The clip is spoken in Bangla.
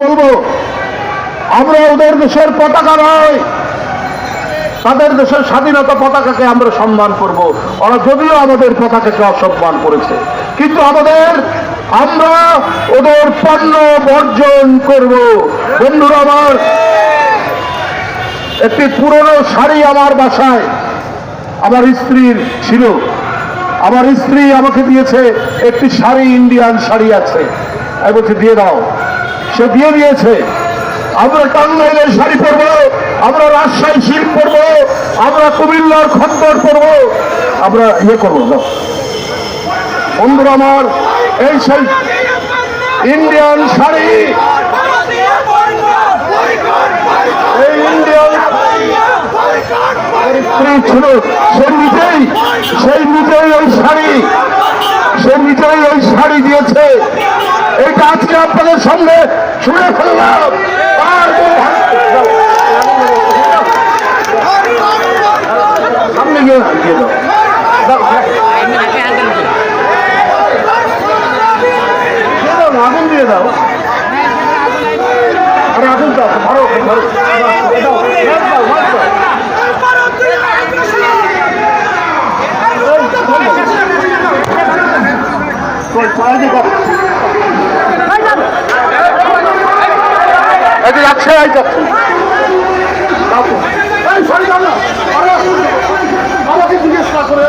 বলবো আমরা ওদের দেশের পতাকা নয়, তাদের দেশের স্বাধীনতা পতাকাকে আমরা সম্মান করব। ওরা যদিও আমাদের পতাকাকে অসম্মান করেছে, কিন্তু আমরা ওদের পণ্য বর্জন করব। বন্ধুরা আমার, একটি পুরনো শাড়ি আমার বাসায় আমার স্ত্রীর ছিল। আমার স্ত্রী আমাকে দিয়েছে একটি শাড়ি, ইন্ডিয়ান শাড়ি আছে, আমি বলছি দিয়ে দাও। সে দিয়ে দিয়েছে। আমরা টাঙ্গাইলের শাড়ি পরবো, আমরা রাজশাহী সিল্ক পরবো, আমরা কুমিল্লার খদ্দর পরবো, আমরা করবো না। বন্ধুরা আমার, এই সেই ইন্ডিয়ান শাড়ি, এই ইন্ডিয়ান স্ত্রী ছিল, সে নিজেই ওই শাড়ি দিয়েছে। এটা আজকে আপনাদের সামনে শুনে ফেললাম। সামনে গিয়ে আগুন দিয়ে দাও, আরে আগুন দাও, ধরো যাচ্ছে আমাকে জিজ্ঞেস করে